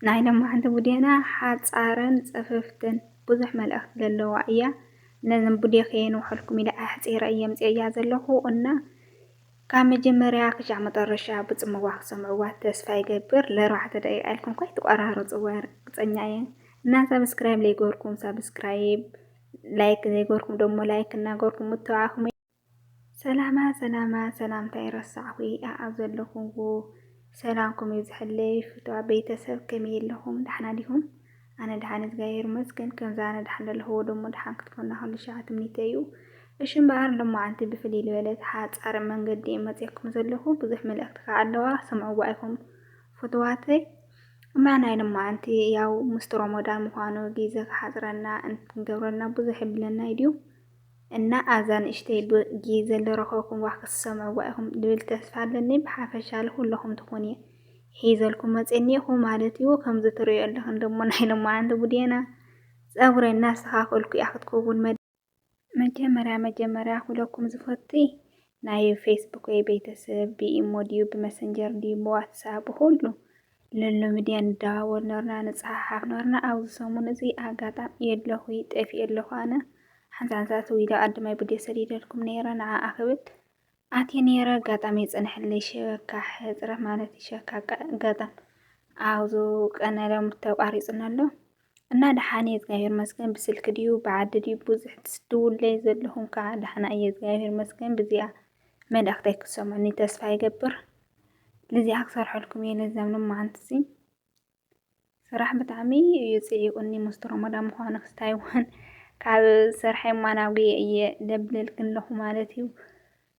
ናይ لمعንቲ ቡዴና ሓፃረን ፀፍፍትን ብዙሕ መልእኽቲ ዘለዋ እያ ነዘን ቡዴ ከየንውሐልኩም ኢለ ኣሕፂረ እየ ምፅያ ዘለኹ እና ካብ መጀመርያ ክሻዕ መጨረሻ ብፅምዋ ክሰምዕዋ ተስፋ ይገብር ለ4 ደቂቃ ኢልኩም ኮይ ትቆራርፅዋ ርግፀኛ እየ እና ሰብስክራይብ ዘይገበርኩም ሰብስክራይብ ላይክ ዘይገበርኩም ደሞ ላይክ እናገበርኩም ምትባዓኹም ሰላማ ሰላምታ ይረሳዕኹ ኣብ ዘለኹምዎ ሰላምኩም ይብዝሕለይ ፍትዋ ቤተሰብ ከመይ ኣለኹም ደሕና ዲኹም ኣነ ደሓን እግዚአብሔር ይመስገን ከምዛ ኣነ ደሓን ዘለኹዎ ደሞ ደሓን ክትኮና ኩሉ ሸዓት እምኒተ እዩ እሽን በሃር لمعንቲ ብፍልይ ዝበለት ሓፃር መንገዲ መፅኩም ዘለኹ ብዙሕ መልእኽቲ ከዓ ኣለዋ ሰምዕዋ ኢኹም ፍትዋተይ እማ ናይ لمعንቲ ያው ምስቲ ረመዳን ምዃኑ ግዜ ክሓፅረና እንትንገብረና ብዙሕ ይብለና ድዩ እና ኣዛን እሽተይ ግዜ ዝረኸብኩም ዋህ ክሰምዕዋ ኢኹም ልብል ተስፋ ኣለኒ ብሓፈሻ ለኩለኹም ትኹን ሒዘልኩም መፅኒኹ ማለት እዩ ከምዚ ትሪኡ ኣለኹም ደሞ ናይ لمعንቲ ቡዴና ፀጉረይ እናስተኻኸልኩ እያ ክትከውን መጀመርያ ኩለኩም ዝፈቲ ናይ ፌስቡክ ወይ ቤተሰብ ብኢሞ ድዩ ብመሰንጀር ድዩ ብዋትስኣፕ ሁሉ ለሎ ሚድያ እንዳዋወል ነበርና ንፀሓሓፍ ነበርና ኣብዚ ሰሙን እዚ ኣጋጣሚ የለኹ ጠፊእ ኣለኹ ኣነ ሓንሳንሳት ዊዳ ኣድማይ ቡዴ ሰዲደልኩም ነይረ ንዓኣ ክብል ኣትየ ነይረ ኣጋጣሚ የፀንሐለይ ሸበካ ሕፅረት ማለት ሸበካ ኣጋጣሚ ኣብዙ ቀነሎም ተቋሪፅና ኣሎ እና ደሓን እግዚአብሔር ይመስገን ብስልክ ድዩ ብዓዲ ድዩ ብዙሕ ትስድውለይ ዘለኹም ከዓ ደሕና እየ እግዚአብሔር ይመስገን በዚኣ መልእኽተይ ክሰምዑኒ ተስፋ ይገብር ለዚኣ ክሰርሐልኩም እየ ለዛም لمعንቲ እዚ ስራሕ ብጣዕሚ እዩ ፅዒቁኒ ምስቲ ረመዳን ምዃኑ ክስታይ እውን ካብ ስርሐይ ማናዊ እየ ደብለልክን ኣለኹ ማለት እዩ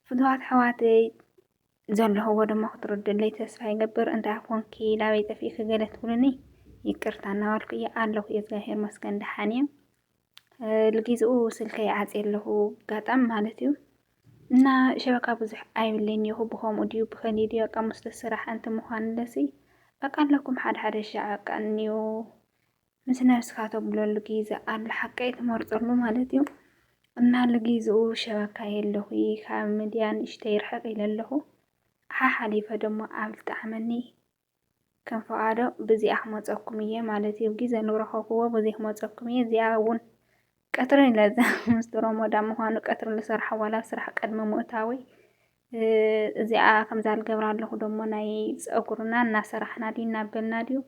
ፍትዋት ኣሕዋተይ ዘለኽዎ ድማ ክትርድለይ ተስፋ ይገብር እንታይ ኮንኪ ላበይ ጠፊእኪ ገለ ትብሉኒ ይቅርታ እናበልኩ እየ ኣለኹ እግዚአብሔር ይመስገን ደሓን እየ ለጊዜኡ ስልከይ ዓፅየ ኣለኹ ኣጋጣሚ ማለት እዩ እና ሸበካ ብዙሕ ኣይብለይን እኒአኹ ብኸምኡ ድዩ ብኸሊእ ድዩ በቃ ምስቲ ስራሕ እንት ምዃኑ ለሲ በቃ ኣለኩም ሓደ ሻዕ በቃ እኒኦ ምስ ነብስካ ተብለሉ ግዜ ኣሎ ሓቀይ ትመርፀሉ ማለት እዩ እና ለጊዜኡ ሸበካ የለኹ ካብ ሚድያ ንእሽተይ ርሕቕ ኢለ ኣለኹ ሓሓሊፈ ደሞ ኣብ ልጣዕመኒ ከም ፈቓዶ በዚኣ ክመፀኩም እየ ማለት እዩ ግዜ ንረኸብክዎ በዚ ክመፀኩም እየ እዚኣ እውን ቀትሪ ለዛ ምስቲ ረመዳን ምዃኑ ቀትሪ ዝሰርሐ ዋላ ስራሕ ቀድሚ ምእታወይ እዚኣ ከምዛ ልገብራ ኣለኹ ደሞ ናይ ፀጉርና እናሰራሕና ድዩ እናበልና ድዩ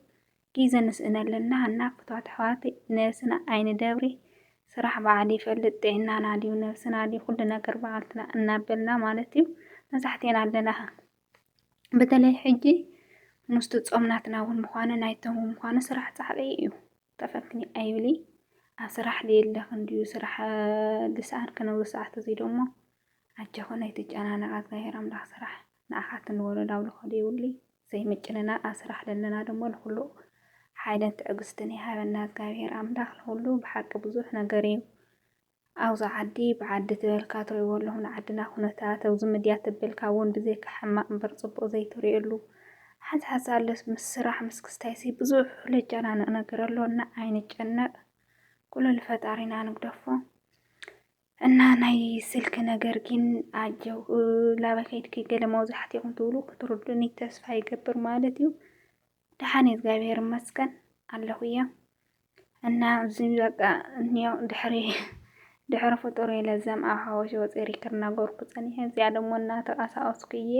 ግዜ ንስእን ኣለና እና ፍትዋት ኣሕዋተይ ነብስና ዓይኒ ደብሪ ስራሕ በዓል ይፈልጥ ጥዕናና ድዩ ነብስና ድዩ ኩሉ ነገር በዓልትና እናበልና ማለት እዩ መብዛሕትአና ኣለና በተለይ ሕጂ ምስቲ ፆምናትና እውን ምዃኑ ናይቶም ምዃኑ ስራሕ ፃዕሪ እዩ ተፈክኒ ኣይብሊ ኣብ ስራሕ ልየለኽን ድዩ ስራሕ ልሰኣን ከነብዚ ሰዓት እዚ ደሞ ኣጀኹ ናይ ትጨናነቓ እግዚኣብሔር ኣምላኽ ስራሕ ንኣኻ ትንበሎ ዳብልኾ የብሉ ዘይምጭንና ኣብ ስራሕ ለለና ደሞ ንኩሉ ሓይልን ትዕግስትን ይሃበና እግዚኣብሔር ኣምላኽ ንኩሉ ብሓቂ ብዙሕ ነገር እዩ ኣብዛ ዓዲ ብዓዲ ትበልካ ትሪእዎ ኣለኹም ንዓድና ኩነታት ኣብዚ ሚድያ ተበልካ እውን ብዘይካ ሕማቕ እምበር ፅቡቕ ዘይትሪእሉ ሓንሳሓንሳ ኣለስ ምስ ስራሕ ምስ ክስታይሲ ብዙሕ ለጨናንቕ ነገር ኣሎ እና ኣይንጨነቕ ኩሉ ንፈጣሪና ንግደፎ እና ናይ ስልክ ነገር ግን ኣጀው ላበይ ከይድኪ ገለ መብዛሕትኦም ትብሉ ክትርዱኒ ተስፋ ይገብር ማለት እዩ ደሓን እግዚአብሔር ይመስገን ኣለኹ እየ እና እዚ በቃ እኒኦ ድሕሪ ፍጡር ለዘም ኣብ ሓወሽ ወፂአ ሪከርድ እናገበርኩ ፀኒሐ እዚኣ ደሞ እናተቃሳቀስኩ እየ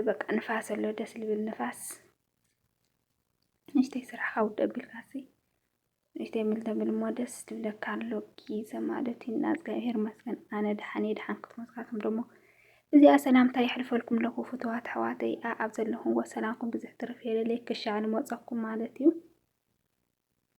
በቃ ንፋስ ኣሎ ደስ ልብል ንፋስ ንእሽተይ ስራሕ ውድእ ኣቢልካሲ ንእሽተይ ምልተብል እሞ ደስ ትብለካ ኣሎ ግዜ ማለት እዩ እና እግዚአብሔር ይመስገን ኣነ ደሓን እየ ደሓን ክትመስካትኩም ደሞ እዚኣ ሰላምታ ይሕልፈልኩም ለኹ ፍትዋት ኣሕዋተይ ኣብ ዘለኹምዎ ሰላምኩም ብዙሕ ትርፍ የለለይ ክሻዕ ንመፀኩም ማለት እዩ